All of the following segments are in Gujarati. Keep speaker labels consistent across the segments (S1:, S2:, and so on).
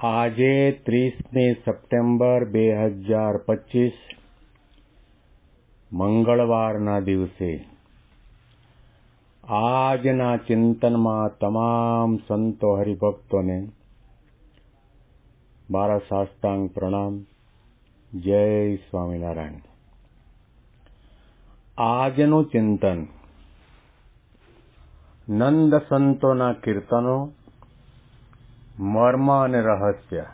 S1: આજે 30મી સપ્ટેમ્બર 2025 મંગળવારના દિવસે આજના ચિંતનમાં તમામ સંતો હરિભક્તોને મારા સાષ્ટાંગ પ્રણામ. જય સ્વામિનારાયણ. આજનું ચિંતન નંદ સંતોના કીર્તનો, મર્મ અને રહસ્ય.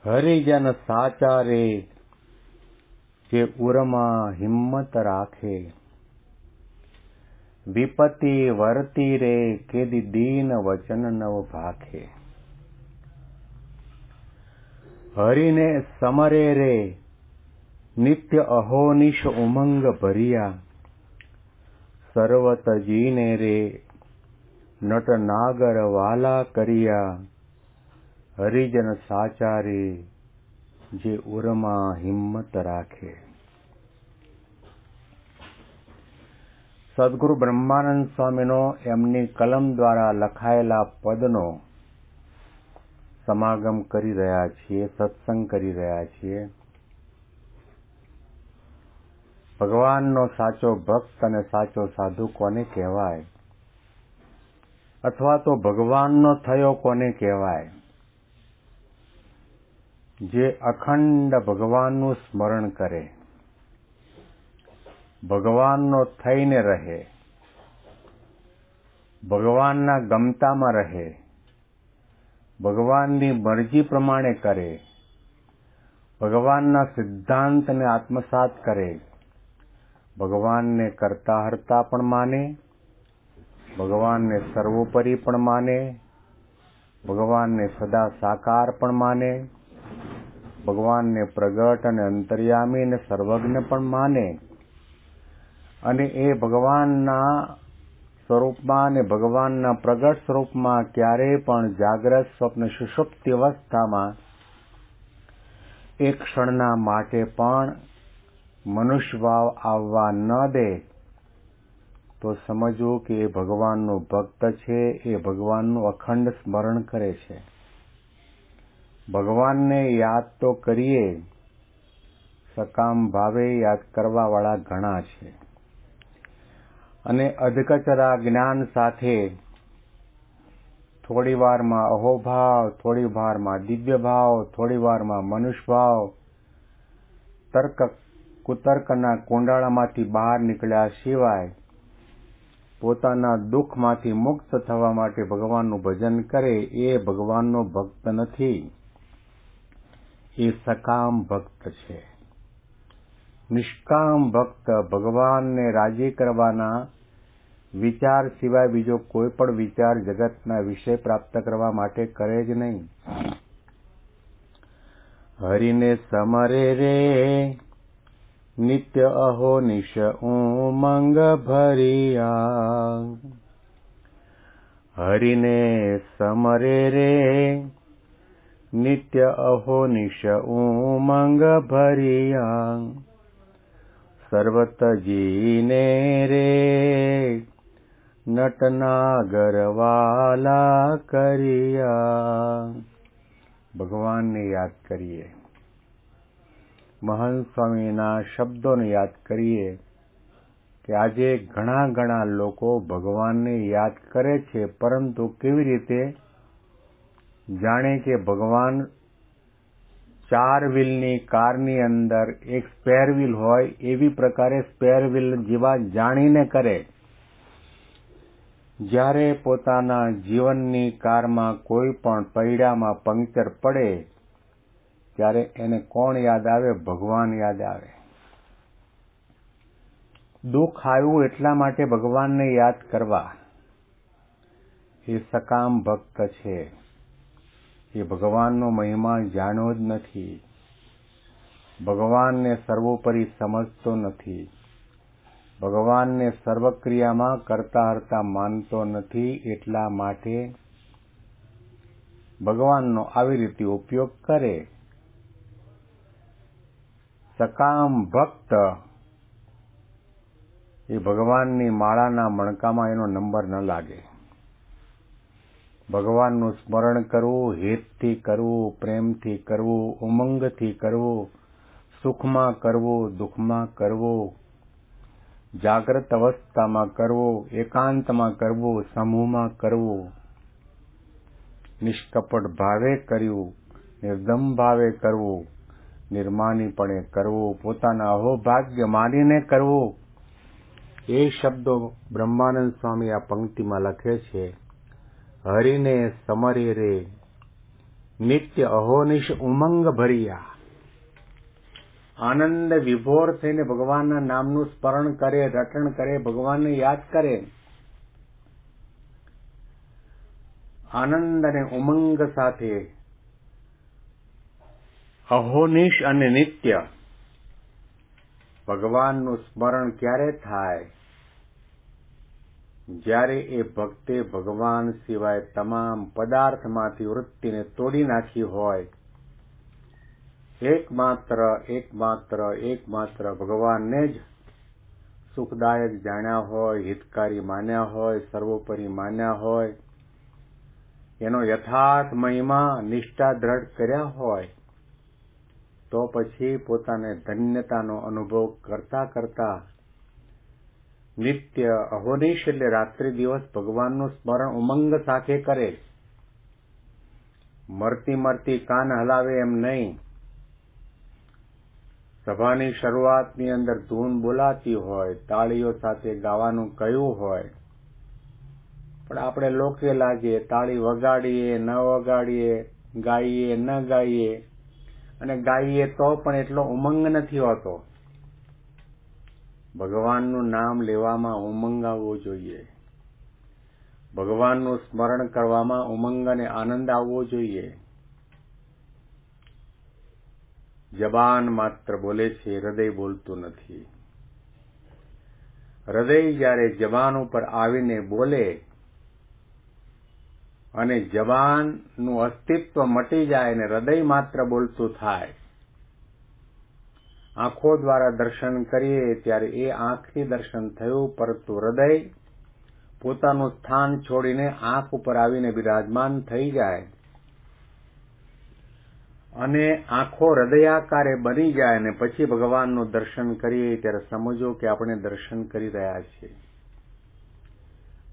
S1: હરિજન સાચા રે જે ઉરમાં હિંમત રાખે, વિપત્તિ વર્તી રે કેદી દીન વચન નવ ભાખે. હરિને સમરે રે નિત્ય અહોનિશ ઉમંગ ભર્યા, સર્વત જીને રે નટ નાગર વાલા કર્યા. હરિજન સાચા રે જે ઉરમાં હિંમત રાખે. સદગુરુ બ્રહ્માનંદ સ્વામીનો એમની કલમ દ્વારા લખાયેલા પદનો સમાગમ કરી રહ્યા છીએ, સત્સંગ કરી રહ્યા છીએ. ભગવાનનો સાચો ભક્ત અને સાચો સાધુ કોને કહેવાય, અથવા તો ભગવાનનો થયો કોને કહેવાય? જે અખંડ ભગવાનનું સ્મરણ કરે, ભગવાનનો થઈને રહે, ભગવાનના ગમતામાં રહે, ભગવાનની મરજી પ્રમાણે કરે, ભગવાનના સિદ્ધાંતને આત્મસાત કરે, ભગવાનને કરતા હરતા પણ માને, ભગવાનને સર્વોપરી પણ માને, ભગવાનને સદા સાકાર પણ માને, ભગવાનને પ્રગટ અને અંતર્યામી અને સર્વજ્ઞ પણ માને, અને એ ભગવાનના સ્વરૂપમાં અને ભગવાનના પ્રગટ સ્વરૂપમાં ક્યારેય પણ જાગ્રત સ્વપ્ન સુષુપ્તિ અવસ્થામાં એક ક્ષણના માટે પણ મનુષ્ય ભાવ આવવા ન દે, તો સમજવું કે એ ભગવાનનો ભક્ત છે, એ ભગવાનનું અખંડ સ્મરણ કરે છે. ભગવાનને યાદ તો કરીએ, સકામ ભાવે યાદ કરવાવાળા ઘણા છે, અને અધકચરા જ્ઞાન સાથે થોડી વારમાં અહોભાવ, થોડી વારમાં દિવ્ય ભાવ, થોડી વારમાં મનુષ્ય ભાવ, તર્ક કુતર્કના કુંડાળામાંથી બહાર નીકળ્યા સિવાય પોતાના દુઃખમાંથી મુક્ત થવા માટે ભગવાનનું ભજન કરે, એ ભગવાનનો ભક્ત નથી, એ સકામ ભક્ત છે. નિષ્કામ ભક્ત ભગવાનને રાજી કરવાના વિચાર સિવાય બીજો કોઈ પણ વિચાર જગતના વિષય પ્રાપ્ત કરવા માટે કરે જ નહીં. હરિને સમરે રે નિત્ય અહોનિશ ઉમંગ ભર્યા. હરિને સમરે રે નિત્ય અહોનિશ ઉમંગ ભર્યા. સર્વત જીને રે નટનાગર વાલા કર્યા. ભગવાનને યાદ કરીએ, મહંત સ્વામીના શબ્દોને યાદ કરીએ કે આજે ઘણા લોકો ભગવાનને યાદ કરે છે, પરંતુ કેવી રીતે? જાણે કે ભગવાન ચાર વ્હીલની કારની અંદર એક સ્પેર વ્હીલ હોય એવી પ્રકારે સ્પેર વ્હીલ જેવા જાણીને કરે. જ્યારે પોતાના જીવનની કારમાં કોઈ પણ પૈડામાં પંક્ચર પડે ત્યારે એને કોણ યાદ આવે? ભગવાન યાદ આવે. દુઃખ આવ્યું એટલા માટે ભગવાનને યાદ કરવા, એ સકામ ભક્ત છે. એ ભગવાનનો મહિમા જાણ્યો જ નથી, ભગવાનને સર્વોપરી સમજતો નથી, ભગવાનને સર્વક્રિયામાં કરતા હરતા માનતો નથી. એટલા માટે ભગવાનનો આવી રીતે ઉપયોગ કરે. સકામ ભક્ત એ ભગવાનની માળાના મણકામાં એનો નંબર ન લાગે. ભગવાનનું સ્મરણ કરવું, હિતથી કરવું, પ્રેમથી કરવું, ઉમંગથી કરવું, સુખમાં કરવું, દુઃખમાં કરવું, જાગ્રત અવસ્થામાં કરવું, એકાંતમાં કરવું, સમૂહમાં કરવું, નિષ્કપટ ભાવે કર્યું, નિર્દમ ભાવે કરવું, નિર્માનીપણે કરવું, પોતાના અહોભાગ્ય માનીને કરવું. એ શબ્દો બ્રહ્માનંદ સ્વામી આ પંક્તિમાં લખે છે. હરિને સમરે રે નિત્ય અહોનિશ ઉમંગ ભર્યા. આનંદ વિભોર થઈને ભગવાનના નામનું સ્મરણ કરે, રટણ કરે, ભગવાનને યાદ કરે. આનંદ અને ઉમંગ સાથે અહોનિશ અને નિત્ય ભગવાનનું સ્મરણ ક્યારે થાય? જ્યારે એ ભક્તે ભગવાન સિવાય તમામ પદાર્થમાંથી વૃત્તિને તોડી નાખી હોય, એકમાત્ર ભગવાનને જ સુખદાયક જાણ્યા હોય, હિતકારી માન્યા હોય, સર્વોપરી માન્યા હોય, એનો યથાર્થ મહિમા નિષ્ઠા દ્રઢ કર્યા હોય, તો પછી પોતાને ધન્યતાનો અનુભવ કરતા કરતા નિત્ય અહોનિશ એટલે રાત્રિ દિવસ ભગવાનનું સ્મરણ ઉમંગ સાથે કરે. મરતી કાન હલાવે એમ નહીં. સભાની શરૂઆતની અંદર ધૂન બોલાતી હોય, તાળીઓ સાથે ગાવાનું કહ્યું હોય, પણ આપણે લોકે લાગીએ, તાળી વગાડીએ ન વગાડીએ, ગાઈએ ન ગાઈએ, અને ગાઈએ તો પણ એટલો ઉમંગ નથી હોતો. ભગવાનનું નામ લેવામાં ઉમંગ આવવો જોઈએ. ભગવાનનું સ્મરણ કરવામાં ઉમંગ અને આનંદ આવવો જોઈએ. જબાન માત્ર બોલે છે, હૃદય બોલતું નથી. હૃદય જ્યારે જબાન ઉપર આવીને બોલે અને જબાનનું અસ્તિત્વ મટી જાય અને હૃદય માત્ર બોલતું થાય, આંખો દ્વારા દર્શન કરીએ ત્યારે એ આંખથી દર્શન થયું, પરંતુ હૃદય પોતાનું સ્થાન છોડીને આંખ ઉપર આવીને બિરાજમાન થઈ જાય અને આંખો હૃદયાકારે બની જાય અને પછી ભગવાનનું દર્શન કરીએ ત્યારે સમજો કે આપણે દર્શન કરી રહ્યા છીએ.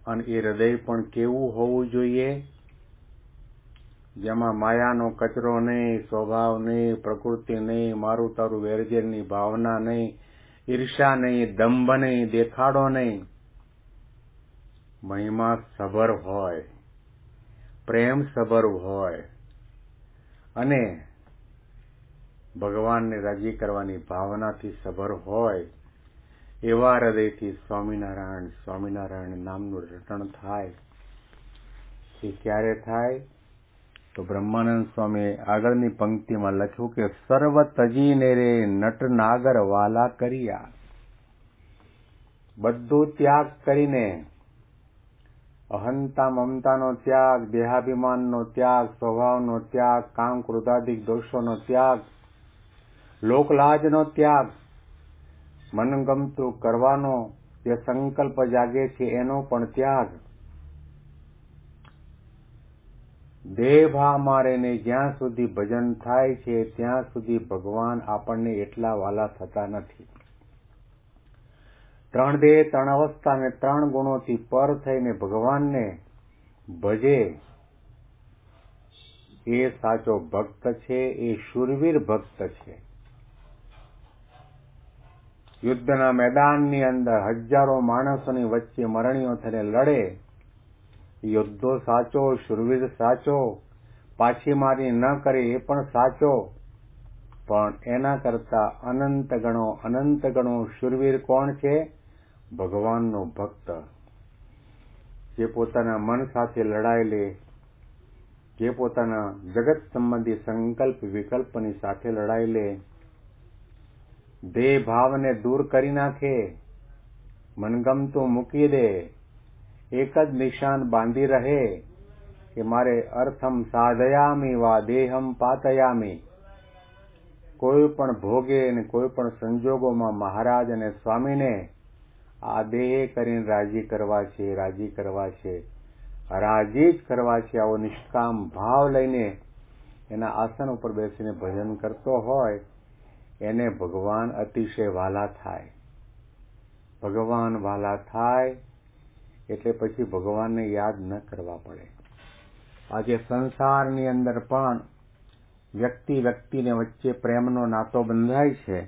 S1: અને એ હૃદય પણ કેવું હોવું જોઈએ? જેમાં માયાનો કચરો નહીં, સ્વભાવ નહીં, પ્રકૃતિ નહીં, મારું તારું વેરઝેરની ભાવના નહીં, ઈર્ષા નહીં, દંભ નહીં, દેખાડો નહીં. મહિમા સભર હોય, પ્રેમ સભર હોય અને ભગવાનને રાજી કરવાની ભાવનાથી સભર હોય, એવા હૃદયથી સ્વામિનારાયણ સ્વામિનારાયણ નામનું રટણ થાય. એ ક્યારે થાય? તો બ્રહ્માનંદ સ્વામીએ આગળની પંક્તિમાં લખ્યું કે સર્વ તજીને રે નટ નાગર વાલા કર્યા. બધું ત્યાગ કરીને, અહંતા મમતાનો ત્યાગ, દેહાભિમાનનો ત્યાગ, સ્વભાવનો ત્યાગ, કામ ક્રોધાદિક દોષોનો ત્યાગ, લોકલાજનો ત્યાગ, મનગમતું કરવાનો જે સંકલ્પ જાગે છે એનો પણ ત્યાગ. દેહભાવ મારેને જ્યાં સુધી ભજન થાય છે ત્યાં સુધી ભગવાન આપણને એટલા વાલા થતા નથી. 3 દેહ 3 અવસ્થા અને 3 ગુણોથી પર થઈને ભગવાનને ભજે એ સાચો ભક્ત છે, એ શૂરવીર ભક્ત છે. યુદ્ધના મેદાનની અંદર હજારો માણસોની વચ્ચે મરણીઓ થઈને લડે, યોદ્ધો સાચો, શૂરવીર સાચો, પાછી મારી ન કરે એ પણ સાચો, પણ એના કરતા અનંત ગણો શૂરવીર કોણ છે? ભગવાનનો ભક્ત, જે પોતાના મન સાથે લડાઈ લે, જે પોતાના જગત સંબંધી સંકલ્પ વિકલ્પની સાથે લડાઈ લે, દેહ ભાવને દૂર કરી નાખે, મનગમતું મૂકી દે, એક જ નિશાન બાંધી રહે કે મારે અર્થમ સાધયામી વા દેહમ પાતયામી. કોઈ પણ ભોગે અને કોઈ પણ સંજોગોમાં મહારાજ અને સ્વામીને આ દેહ કરીને રાજી કરવા છે. હરાજી જ કરવા છે આવો નિષ્કામ ભાવ લઈને એના આસન ઉપર બેસીને ભજન કરતો હોય એને ભગવાન અતિશય વાલા થાય. ભગવાન વાલા થાય એટલે પછી ભગવાનને યાદ ન કરવા પડે. આજે સંસારની અંદર પણ વ્યક્તિને વચ્ચે પ્રેમનો નાતો બંધાય છે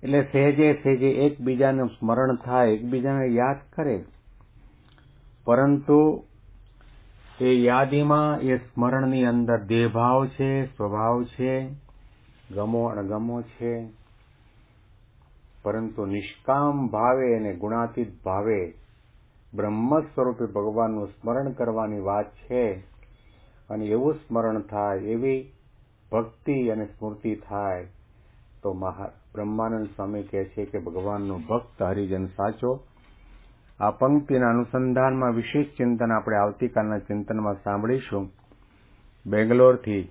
S1: એટલે સહેજે એકબીજાનું સ્મરણ થાય, એકબીજાને યાદ કરે, પરંતુ એ યાદીમાં એ સ્મરણની અંદર દેહભાવ છે, સ્વભાવ છે, ગમો અણગમો છે, પરંતુ નિષ્કામ ભાવે અને ગુણાતીત ભાવે બ્રહ્મ સ્વરૂપે ભગવાનનું સ્મરણ કરવાની વાત છે. અને એવું સ્મરણ થાય, એવી ભક્તિ અને સ્મૃતિ થાય તો બ્રહ્માનંદ સ્વામી કહે છે કે ભગવાનનો ભક્ત હરિજન સાચો. આ પંક્તિના અનુસંધાનમાં વિશેષ ચિંતન આપણે આવતીકાલના ચિંતનમાં સાંભળીશું. બેંગ્લોરથી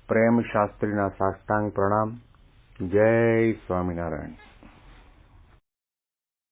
S1: પ્રેમ શાસ્ત્રીના સાષ્ટાંગ પ્રણામ. જય સ્વામિનારાયણ.